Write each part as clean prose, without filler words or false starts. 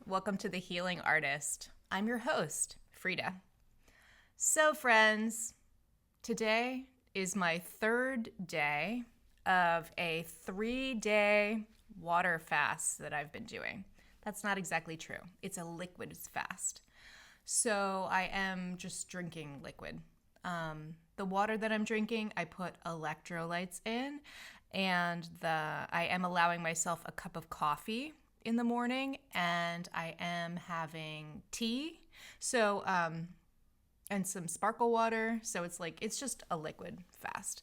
Welcome to The Healing Artist. I'm your host, Frida. So, friends, today is my third day of a 3-day water fast that I've been doing. That's not exactly true. It's a liquid fast. So I am just drinking liquid. The water that I'm drinking, I put electrolytes in, and I am allowing myself a cup of coffee in the morning, and I am having tea. So, and some sparkle water. So it's just a liquid fast.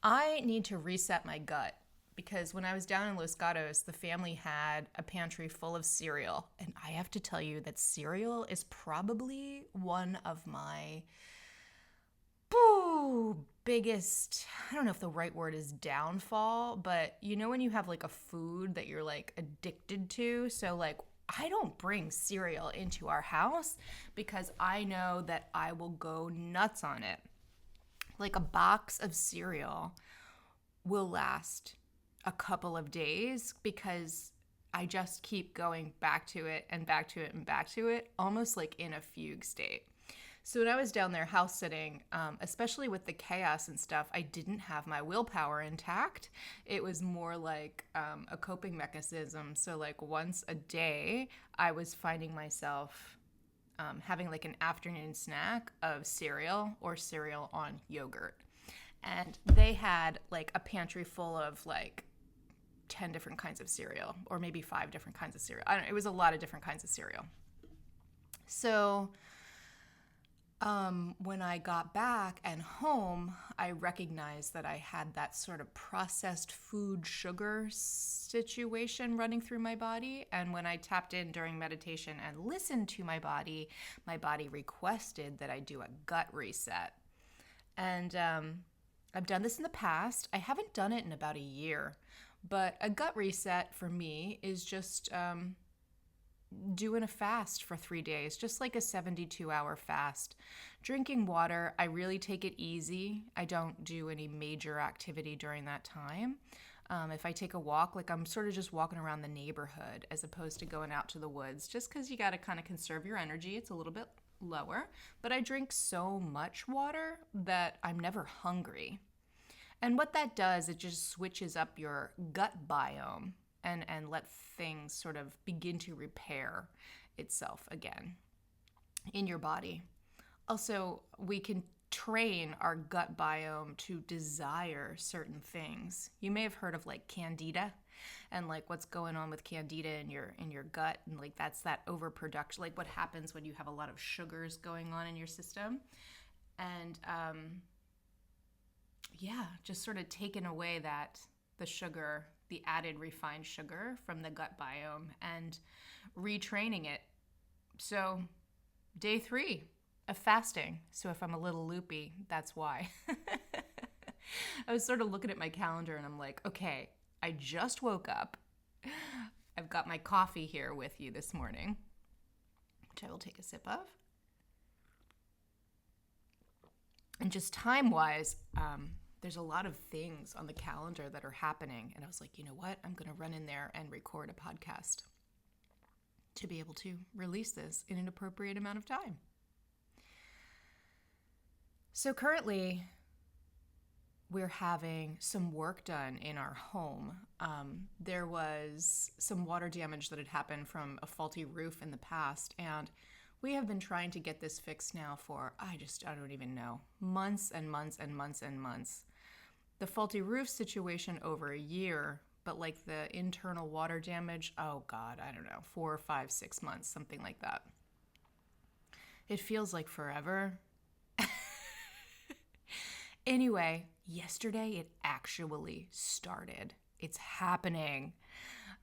I need to reset my gut because when I was down in Los Gatos, the family had a pantry full of cereal. And I have to tell you that cereal is probably one of my biggest, I don't know if the right word is downfall, but you know when you have like a food that you're like addicted to? So like I don't bring cereal into our house because I know that I will go nuts on it. Like a box of cereal will last a couple of days because I just keep going back to it and back to it and back to it, almost like in a fugue state. So when I was down there house sitting, especially with the chaos and stuff, I didn't have my willpower intact. It was more like a coping mechanism. So like once a day, I was finding myself having like an afternoon snack of cereal or cereal on yogurt. And they had like a pantry full of like 10 different kinds of cereal, or maybe 5 different kinds of cereal. I don't know, it was a lot of different kinds of cereal. So when I got back and home, I recognized that I had that sort of processed food sugar situation running through my body. And when I tapped in during meditation and listened to my body requested that I do a gut reset. And I've done this in the past. I haven't done it in about a year. But a gut reset for me is just doing a fast for 3 days, just like a 72-hour fast. Drinking water, I really take it easy. I don't do any major activity during that time. If I take a walk, like I'm sort of just walking around the neighborhood as opposed to going out to the woods, just because you got to kind of conserve your energy. It's a little bit lower, but I drink so much water that I'm never hungry. And what that does, it just switches up your gut biome and let things sort of begin to repair itself again in your body. Also, we can train our gut biome to desire certain things. You may have heard of like candida and like what's going on with candida in your gut, and like that's that overproduction, like what happens when you have a lot of sugars going on in your system. And just sort of taking away the sugar, the added refined sugar from the gut biome and retraining it. So day 3 of fasting. So if I'm a little loopy, that's why. I was sort of looking at my calendar and I'm like, okay, I just woke up. I've got my coffee here with you this morning, which I will take a sip of. And just time-wise, there's a lot of things on the calendar that are happening. And I was like, you know what? I'm going to run in there and record a podcast to be able to release this in an appropriate amount of time. So currently, we're having some work done in our home. There was some water damage that had happened from a faulty roof in the past, and we have been trying to get this fixed now for, I don't even know, months and months and months and months. The faulty roof situation over a year, but like the internal water damage, oh God, I don't know, 4, 5, 6 months, something like that. It feels like forever. Anyway, yesterday it actually started. It's happening.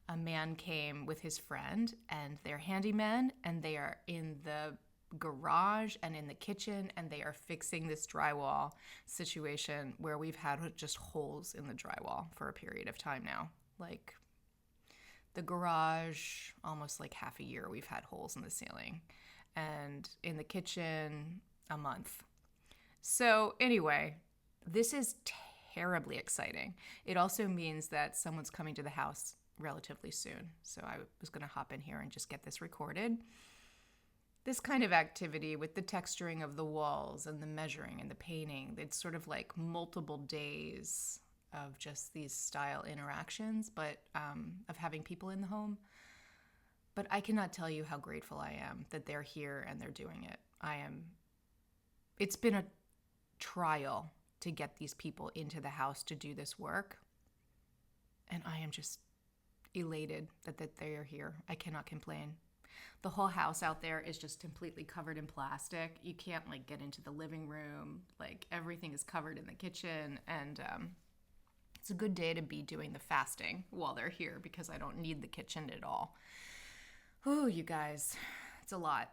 A man came with his friend and they're handymen, and they are in the garage and in the kitchen, and they are fixing this drywall situation where we've had just holes in the drywall for a period of time now. Like the garage, almost like half a year we've had holes in the ceiling, and in the kitchen, a month. So anyway, this is terribly exciting. It also means that someone's coming to the house relatively soon. So I was going to hop in here and just get this recorded. This kind of activity with the texturing of the walls and the measuring and the painting, it's sort of like multiple days of just these style interactions, but of having people in the home. But I cannot tell you how grateful I am that they're here and they're doing it. It's been a trial to get these people into the house to do this work. And I am just elated that they are here. I cannot complain. The whole house out there is just completely covered in plastic. You can't like get into the living room. Like everything is covered in the kitchen. And it's a good day to be doing the fasting while they're here because I don't need the kitchen at all. Ooh, you guys, it's a lot.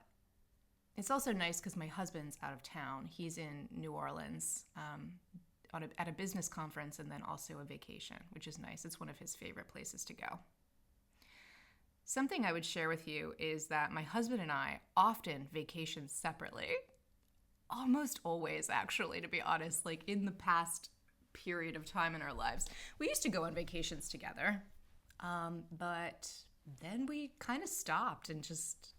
It's also nice because my husband's out of town. He's in New Orleans at a business conference and then also a vacation, which is nice. It's one of his favorite places to go. Something I would share with you is that my husband and I often vacation separately. Almost always, actually, to be honest, like in the past period of time in our lives. We used to go on vacations together, but then we kind of stopped and just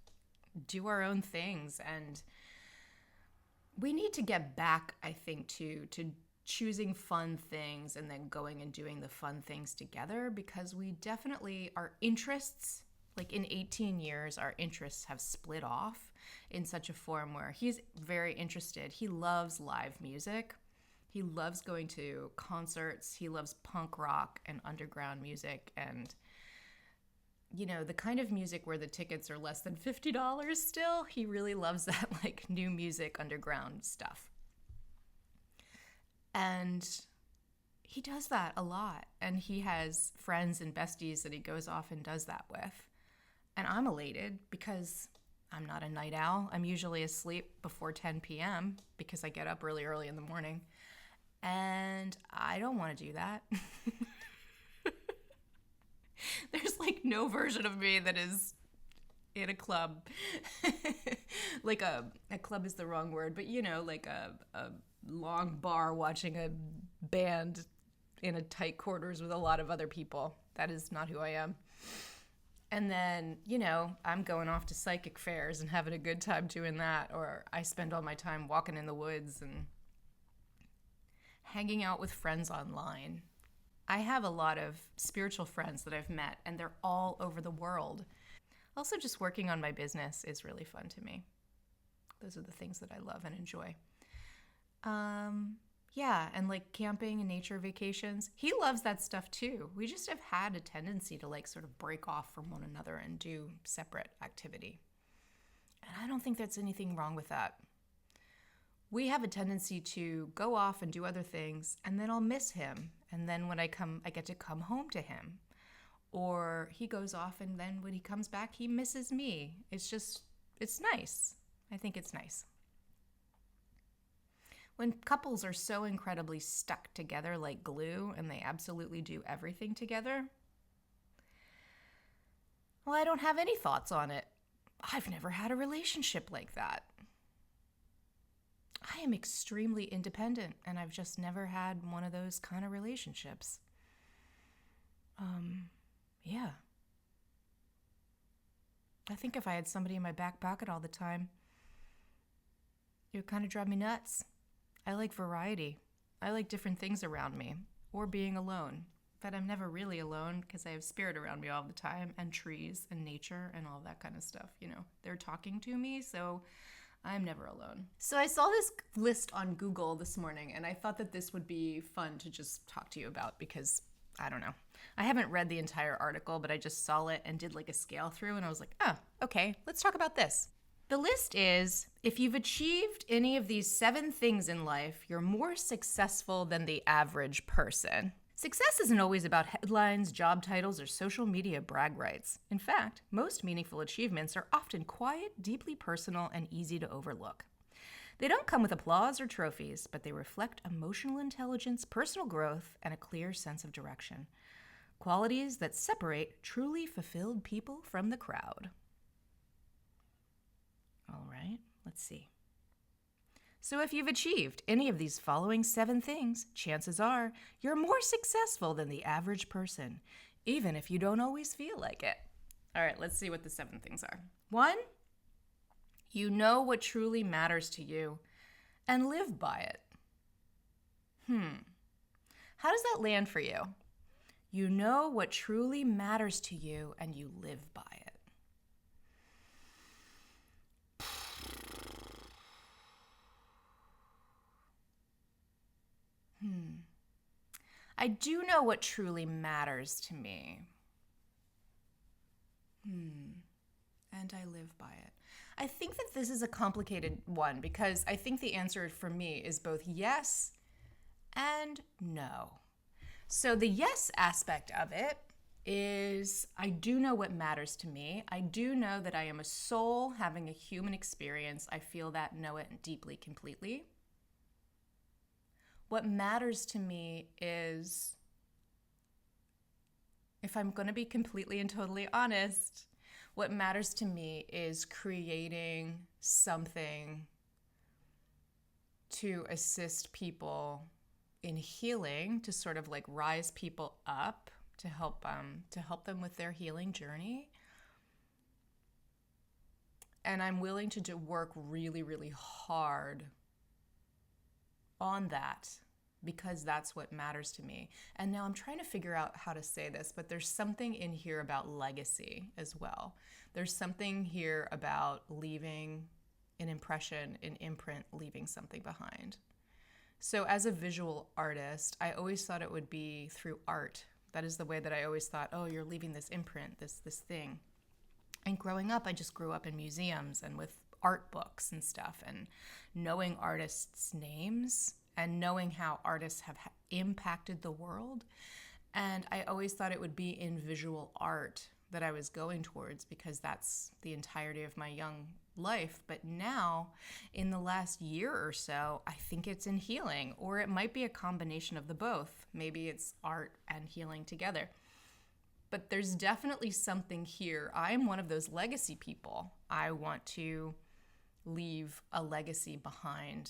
do our own things. And we need to get back, I think, to choosing fun things and then going and doing the fun things together, because we definitely, our interests, like in 18 years, our interests have split off in such a form where he's very interested. He loves live music. He loves going to concerts. He loves punk rock and underground music and, you know, the kind of music where the tickets are less than $50 still. He really loves that, like, new music, underground stuff. And he does that a lot. And he has friends and besties that he goes off and does that with. And I'm elated because I'm not a night owl. I'm usually asleep before 10 p.m. because I get up really early in the morning. And I don't want to do that. There's like no version of me that is in a club. Like a club is the wrong word, but you know, like a long bar watching a band in a tight quarters with a lot of other people. That is not who I am. And then, you know, I'm going off to psychic fairs and having a good time doing that. Or I spend all my time walking in the woods and hanging out with friends online. I have a lot of spiritual friends that I've met, and they're all over the world. Also, just working on my business is really fun to me. Those are the things that I love and enjoy. Yeah, and like camping and nature vacations. He loves that stuff too. We just have had a tendency to like sort of break off from one another and do separate activity. And I don't think there's anything wrong with that. We have a tendency to go off and do other things, and then I'll miss him. And then when I get to come home to him. Or he goes off, and then when he comes back, he misses me. It's nice. I think it's nice. When couples are so incredibly stuck together like glue, and they absolutely do everything together, well, I don't have any thoughts on it. I've never had a relationship like that. I am extremely independent, and I've just never had one of those kind of relationships. Yeah. I think if I had somebody in my back pocket all the time, it would kind of drive me nuts. I like variety. I like different things around me, or being alone. But I'm never really alone because I have spirit around me all the time, and trees and nature and all that kind of stuff. You know, they're talking to me, so I'm never alone. So I saw this list on Google this morning, and I thought that this would be fun to just talk to you about because, I don't know. I haven't read the entire article, but I just saw it and did like a scale through, and I was like, oh, okay, let's talk about this. The list is, if you've achieved any of these 7 things in life, you're more successful than the average person. Success isn't always about headlines, job titles, or social media brag rights. In fact, most meaningful achievements are often quiet, deeply personal, and easy to overlook. They don't come with applause or trophies, but they reflect emotional intelligence, personal growth, and a clear sense of direction. Qualities that separate truly fulfilled people from the crowd. All right, let's see. So if you've achieved any of these following 7 things, chances are you're more successful than the average person. even if you don't always feel like it. All right, let's see what the 7 things are. 1, you know what truly matters to you and live by it. How does that land for you? You know what truly matters to you and you live by it. I do know what truly matters to me. And I live by it. I think that this is a complicated one because I think the answer for me is both yes and no. So the yes aspect of it is I do know what matters to me. I do know that I am a soul having a human experience. I feel that, know it deeply, completely. What matters to me is, if I'm going to be completely and totally honest, what matters to me is creating something to assist people in healing, to sort of like rise people up, to help them with their healing journey. And I'm willing to work really, really hard on that because that's what matters to me. And now I'm trying to figure out how to say this, but there's something in here about legacy as well. There's something here about leaving an impression, an imprint, leaving something behind. So as a visual artist, I always thought it would be through art. That is the way that I always thought, oh, you're leaving this imprint, this thing. And growing up, I just grew up in museums and with art books and stuff, and knowing artists' names and knowing how artists have impacted the world. And I always thought it would be in visual art that I was going towards because that's the entirety of my young life. But now, in the last year or so, I think it's in healing, or it might be a combination of the both. Maybe it's art and healing together. But there's definitely something here. I am one of those legacy people. I want to leave a legacy behind.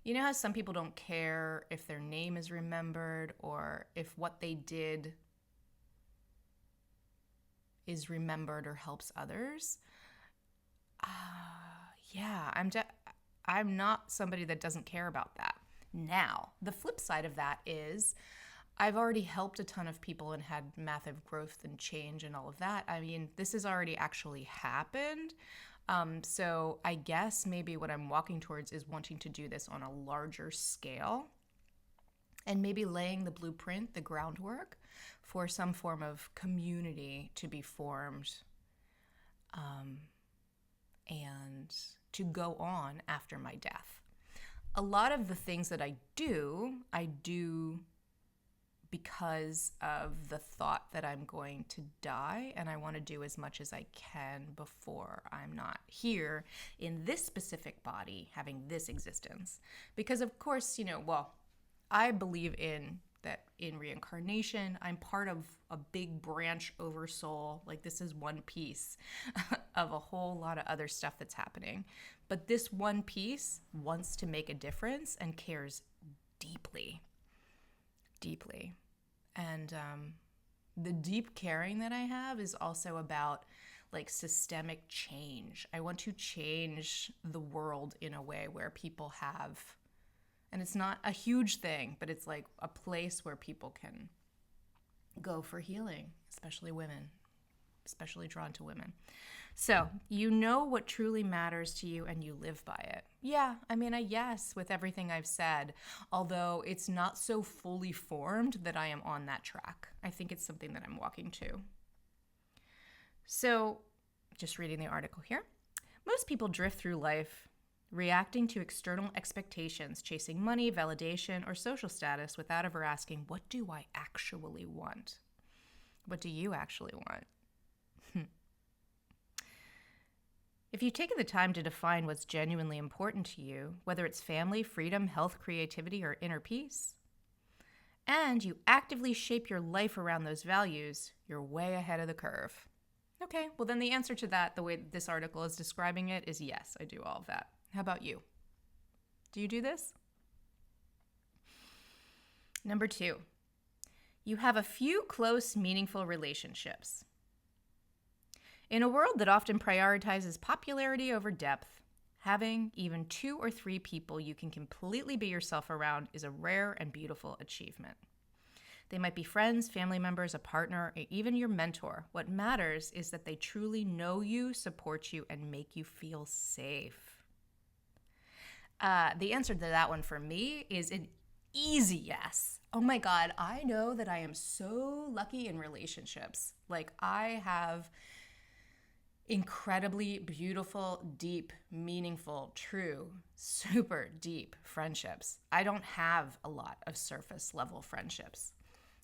You know how some people don't care if their name is remembered or if what they did is remembered or helps others? Yeah, I'm not somebody that doesn't care about that. Now, the flip side of that is I've already helped a ton of people and had massive growth and change and all of that. I mean, this has already actually happened. So I guess maybe what I'm walking towards is wanting to do this on a larger scale and maybe laying the blueprint, the groundwork for some form of community to be formed and to go on after my death. A lot of the things that I do because of the thought that I'm going to die, and I want to do as much as I can before I'm not here in this specific body, having this existence. Because of course, I believe in reincarnation. I'm part of a big branch oversoul. Like, this is one piece of a whole lot of other stuff that's happening. But this one piece wants to make a difference and cares deeply. And the deep caring that I have is also about like systemic change. I want to change the world in a way where people have, and it's not a huge thing, but it's like a place where people can go for healing, especially women, especially drawn to women. So you know what truly matters to you and you live by it. Yeah, I mean, yes, with everything I've said, although it's not so fully formed that I am on that track. I think it's something that I'm walking to. So just reading the article here. Most people drift through life reacting to external expectations, chasing money, validation, or social status without ever asking, what do I actually want? What do you actually want? If you've taken the time to define what's genuinely important to you, whether it's family, freedom, health, creativity, or inner peace, and you actively shape your life around those values, you're way ahead of the curve. Okay, well then the answer to that, the way that this article is describing it, is yes, I do all of that. How about you? Do you do this? Number 2, You have a few close, meaningful relationships. In a world that often prioritizes popularity over depth, having even 2 or 3 people you can completely be yourself around is a rare and beautiful achievement. They might be friends, family members, a partner, or even your mentor. What matters is that they truly know you, support you, and make you feel safe. The answer to that one for me is an easy yes. Oh my God, I know that I am so lucky in relationships. Like, I have incredibly beautiful, deep, meaningful, true, super deep friendships. I don't have a lot of surface level friendships.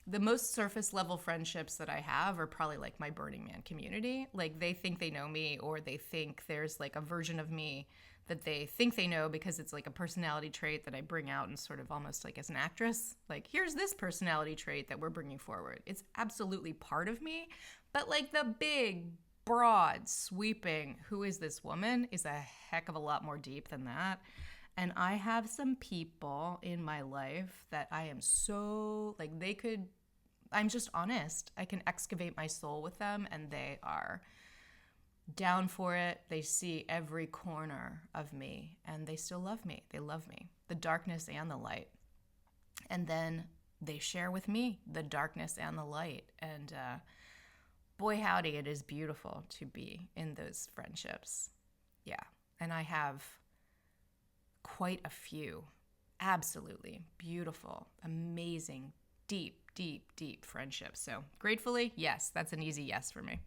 The most surface level friendships that I have are probably like my Burning Man community. Like, they think they know me, or they think there's like a version of me that they think they know because it's like a personality trait that I bring out and sort of almost like as an actress. Like, here's this personality trait that we're bringing forward. It's absolutely part of me, but like the big, broad, sweeping, who is this woman is a heck of a lot more deep than that. And I have some people in my life that I am so, like, I'm just honest. I can excavate my soul with them, and they are down for it. They see every corner of me, and they still love me. They love me, the darkness and the light. And then they share with me the darkness and the light. And boy, howdy, it is beautiful to be in those friendships. Yeah. And I have quite a few absolutely beautiful, amazing, deep, deep, deep friendships. So gratefully, yes, that's an easy yes for me.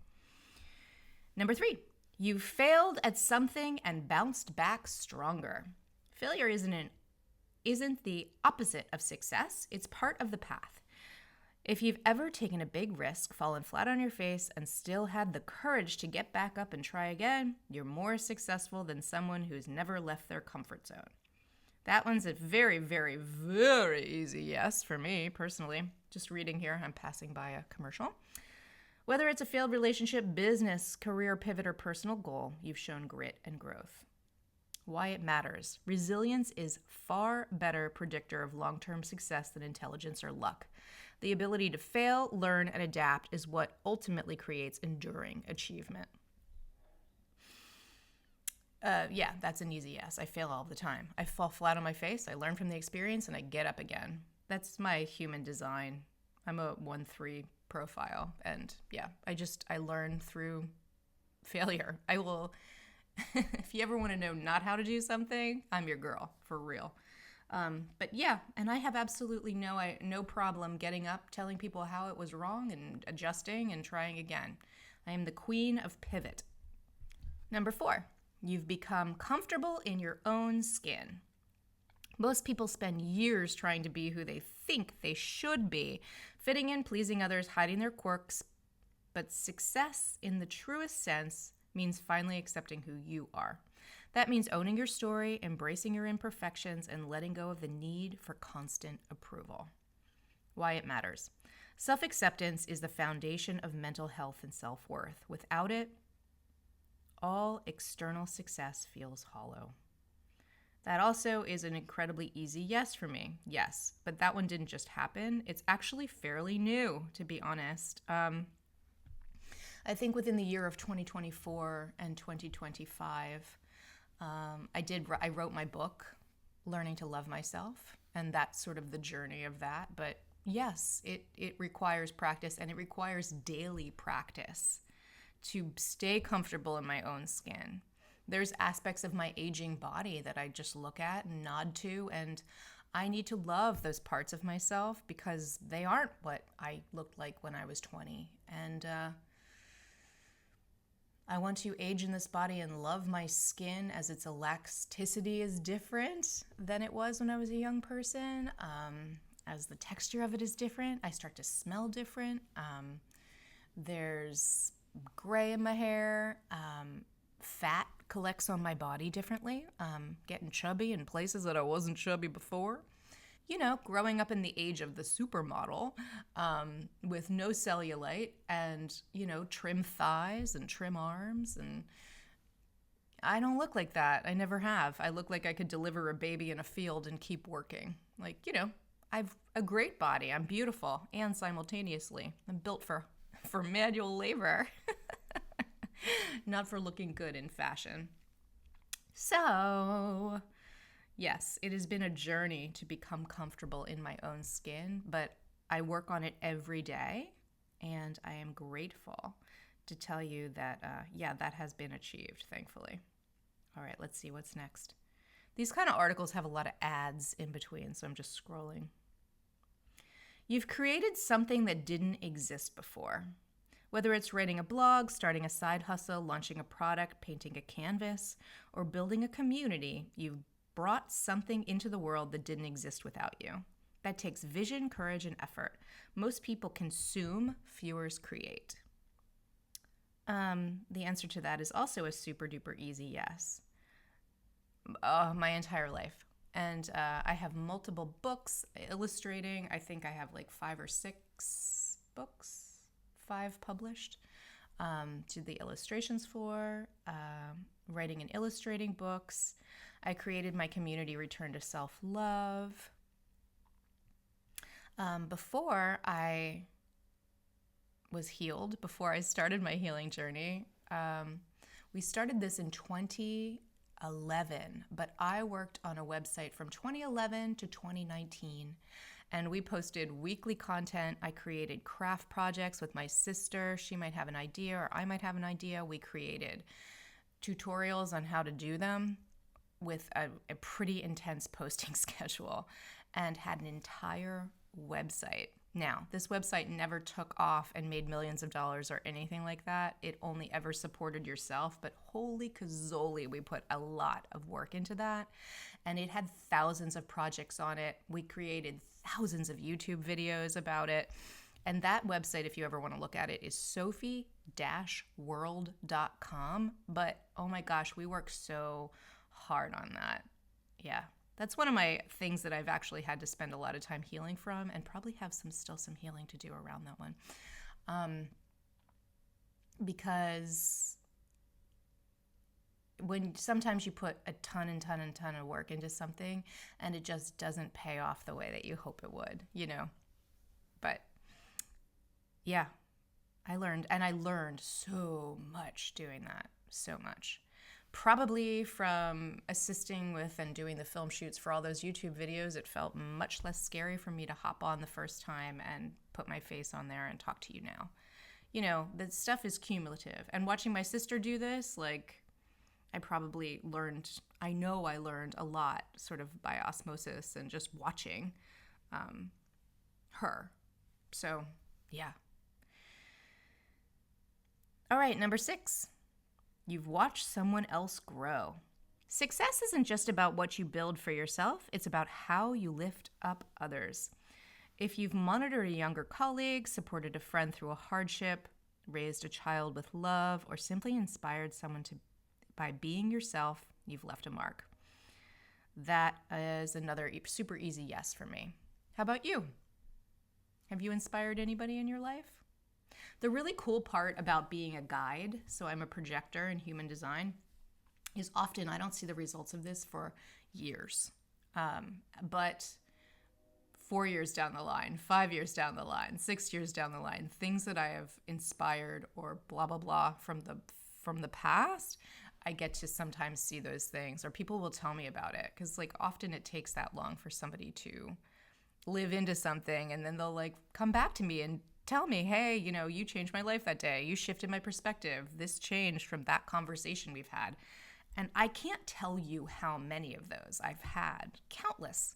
Number 3, you failed at something and bounced back stronger. Failure isn't the opposite of success. It's part of the path. If you've ever taken a big risk, fallen flat on your face, and still had the courage to get back up and try again, you're more successful than someone who's never left their comfort zone. That one's a very, very, very easy yes for me, personally. Just reading here, I'm passing by a commercial. Whether it's a failed relationship, business, career pivot, or personal goal, you've shown grit and growth. Why it matters. Resilience is far better predictor of long-term success than intelligence or luck. The ability to fail, learn, and adapt is what ultimately creates enduring achievement. Yeah, that's an easy yes. I fail all the time. I fall flat on my face, I learn from the experience, and I get up again. That's my human design. I'm a 1-3 profile, and yeah, I learn through failure. I will, if you ever want to know not how to do something, I'm your girl, for real. But yeah, and I have absolutely no problem getting up, telling people how it was wrong, and adjusting and trying again. I am the queen of pivot. Number 4, you've become comfortable in your own skin. Most people spend years trying to be who they think they should be, fitting in, pleasing others, hiding their quirks. But success in the truest sense means finally accepting who you are. That means owning your story, embracing your imperfections, and letting go of the need for constant approval. Why it matters. Self-acceptance is the foundation of mental health and self-worth. Without it, all external success feels hollow. That also is an incredibly easy yes for me. Yes, but that one didn't just happen. It's actually fairly new, to be honest. I think within the year of 2024 and 2025, I wrote my book, Learning to Love Myself, and that's sort of the journey of that. But yes, it requires practice, and it requires daily practice to stay comfortable in my own skin. There's aspects of my aging body that I just look at and nod to, and I need to love those parts of myself because they aren't what I looked like when I was 20. And I want to age in this body and love my skin as its elasticity is different than it was when I was a young person. As the texture of it is different, I start to smell different. There's gray in my hair. Fat collects on my body differently. Getting chubby in places that I wasn't chubby before. You know, growing up in the age of the supermodel with no cellulite and, you know, trim thighs and trim arms. And I don't look like that. I never have. I look like I could deliver a baby in a field and keep working. Like, you know, I've a great body. I'm beautiful, and simultaneously, I'm built for manual labor, not for looking good in fashion. So, yes, it has been a journey to become comfortable in my own skin, but I work on it every day, and I am grateful to tell you that, that has been achieved, thankfully. All right, let's see what's next. These kind of articles have a lot of ads in between, so I'm just scrolling. You've created something that didn't exist before. Whether it's writing a blog, starting a side hustle, launching a product, painting a canvas, or building a community, you've brought something into the world that didn't exist without you. That takes vision, courage, and effort. Most people consume, fewer create. The answer to that is also a super duper easy yes. My entire life. And I have multiple books illustrating. I think I have like 5 or 6 books, 5 published, to the illustrations for, writing and illustrating books. I created my community Return to Self-Love. Before I was healed, before I started my healing journey, we started this in 2011, but I worked on a website from 2011 to 2019, and we posted weekly content. I created craft projects with my sister. She might have an idea, or I might have an idea. We created tutorials on how to do them with a pretty intense posting schedule, and had an entire website. Now, this website never took off and made millions of dollars or anything like that. It only ever supported yourself, but holy cazoli, we put a lot of work into that. And it had thousands of projects on it. We created thousands of YouTube videos about it. And that website, if you ever want to look at it, is sophie-world.com. But oh my gosh, we worked so hard on that. Yeah. That's one of my things that I've actually had to spend a lot of time healing from, and probably have still some healing to do around that one. Because when sometimes you put a ton of work into something and it just doesn't pay off the way that you hope it would, But yeah, I learned so much doing that, so much. Probably from assisting with and doing the film shoots for all those YouTube videos, it felt much less scary for me to hop on the first time and put my face on there and talk to you now. The stuff is cumulative. And watching my sister do this, I know I learned a lot sort of by osmosis and just watching her. So, yeah. All right, number 6. You've watched someone else grow. Success isn't just about what you build for yourself, it's about how you lift up others. If you've monitored a younger colleague, supported a friend through a hardship, raised a child with love, or simply inspired someone by being yourself, you've left a mark. That is another super easy yes for me. How about you? Have you inspired anybody in your life? The really cool part about being a guide, so I'm a projector in human design, is often I don't see the results of this for years. But 4 years down the line, 5 years down the line, 6 years down the line, things that I have inspired or blah, blah, blah from the past, I get to sometimes see those things, or people will tell me about it. Because often it takes that long for somebody to live into something, and then they'll come back to me and tell me, hey, you changed my life that day. You shifted my perspective. This changed from that conversation we've had. And I can't tell you how many of those I've had. Countless.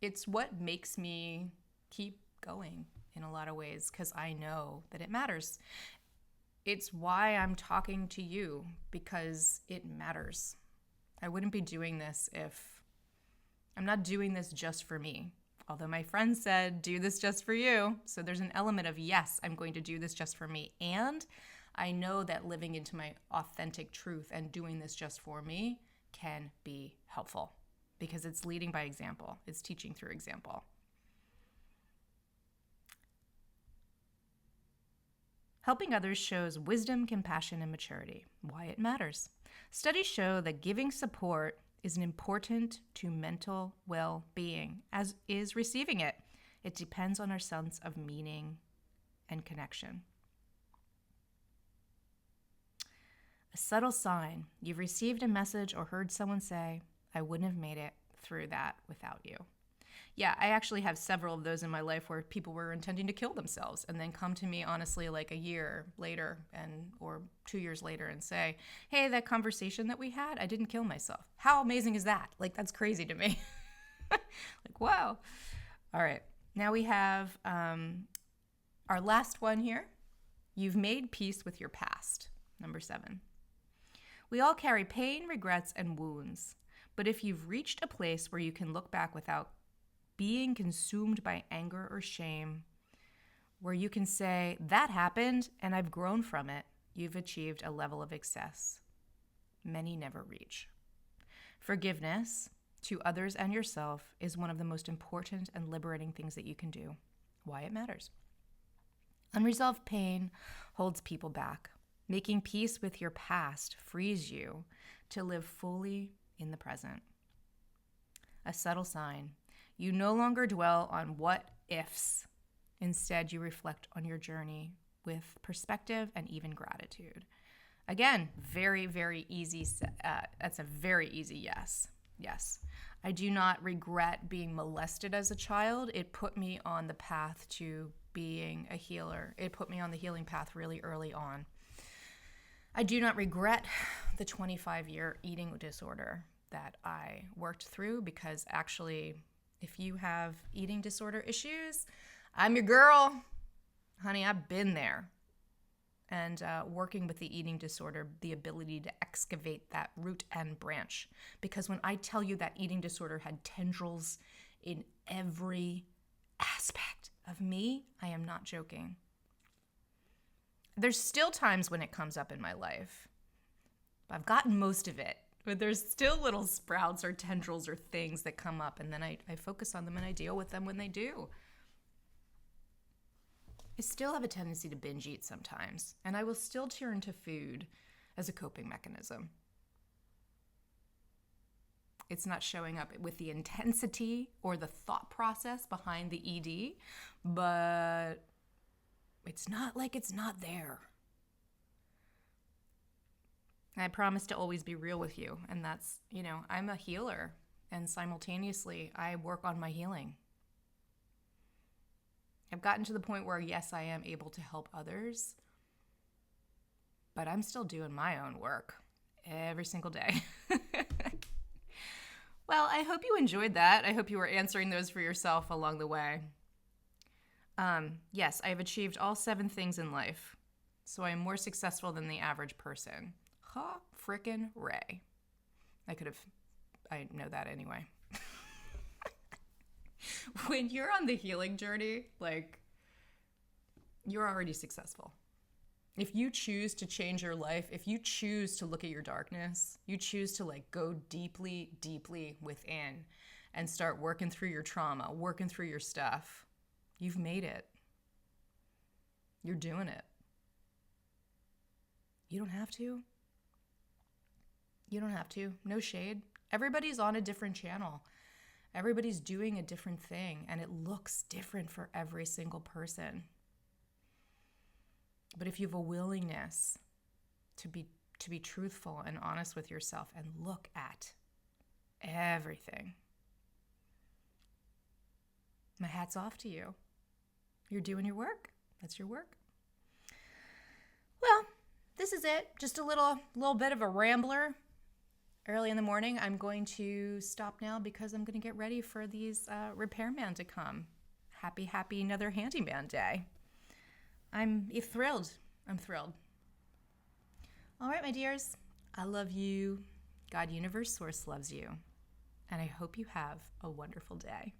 It's what makes me keep going in a lot of ways, because I know that it matters. It's why I'm talking to you, because it matters. I wouldn't be doing this if I'm not doing this just for me. Although my friend said, do this just for you. So there's an element of, yes, I'm going to do this just for me. And I know that living into my authentic truth and doing this just for me can be helpful, because it's leading by example. It's teaching through example. Helping others shows wisdom, compassion, and maturity. Why it matters. Studies show that giving support is important to mental well-being, as is receiving it. It depends on our sense of meaning and connection. A subtle sign. You've received a message or heard someone say, I wouldn't have made it through that without you. Yeah, I actually have several of those in my life where people were intending to kill themselves and then come to me honestly like a year later or 2 years later and say, hey, that conversation that we had, I didn't kill myself. How amazing is that? Like, that's crazy to me. Like, wow. All right. Now we have our last one here. You've made peace with your past. Number 7. We all carry pain, regrets, and wounds. But if you've reached a place where you can look back without being consumed by anger or shame, where you can say, that happened and I've grown from it, you've achieved a level of excess many never reach. Forgiveness to others and yourself is one of the most important and liberating things that you can do. Why it matters. Unresolved pain holds people back. Making peace with your past frees you to live fully in the present. A subtle sign. You no longer dwell on what ifs. Instead, you reflect on your journey with perspective and even gratitude. Again, very, very easy. That's a very easy yes. Yes. I do not regret being molested as a child. It put me on the path to being a healer. It put me on the healing path really early on. I do not regret the 25-year eating disorder that I worked through, because actually, if you have eating disorder issues, I'm your girl. Honey, I've been there. And working with the eating disorder, the ability to excavate that root and branch. Because when I tell you that eating disorder had tendrils in every aspect of me, I am not joking. There's still times when it comes up in my life. I've gotten most of it, but there's still little sprouts or tendrils or things that come up, and then I focus on them and I deal with them when they do. I still have a tendency to binge eat sometimes, and I will still turn to food as a coping mechanism. It's not showing up with the intensity or the thought process behind the ED, but it's not like it's not there. I promise to always be real with you. And that's, I'm a healer. And simultaneously, I work on my healing. I've gotten to the point where, yes, I am able to help others. But I'm still doing my own work every single day. Well, I hope you enjoyed that. I hope you were answering those for yourself along the way. Yes, I have achieved all 7 things in life, so I am more successful than the average person. Ha, frickin' Ray. I know that anyway. When you're on the healing journey, you're already successful. If you choose to change your life, if you choose to look at your darkness, you choose to go deeply, deeply within and start working through your trauma, working through your stuff, you've made it. You're doing it. You don't have to. You don't have to. No shade. Everybody's on a different channel. Everybody's doing a different thing, and it looks different for every single person. But if you have a willingness to be truthful and honest with yourself and look at everything, my hat's off to you. You're doing your work. That's your work. Well, this is it. Just a little bit of a rambler. Early in the morning, I'm going to stop now because I'm going to get ready for these repairman to come. Happy another handyman day. I'm thrilled. I'm thrilled. All right, my dears. I love you. God, Universe, Source loves you. And I hope you have a wonderful day.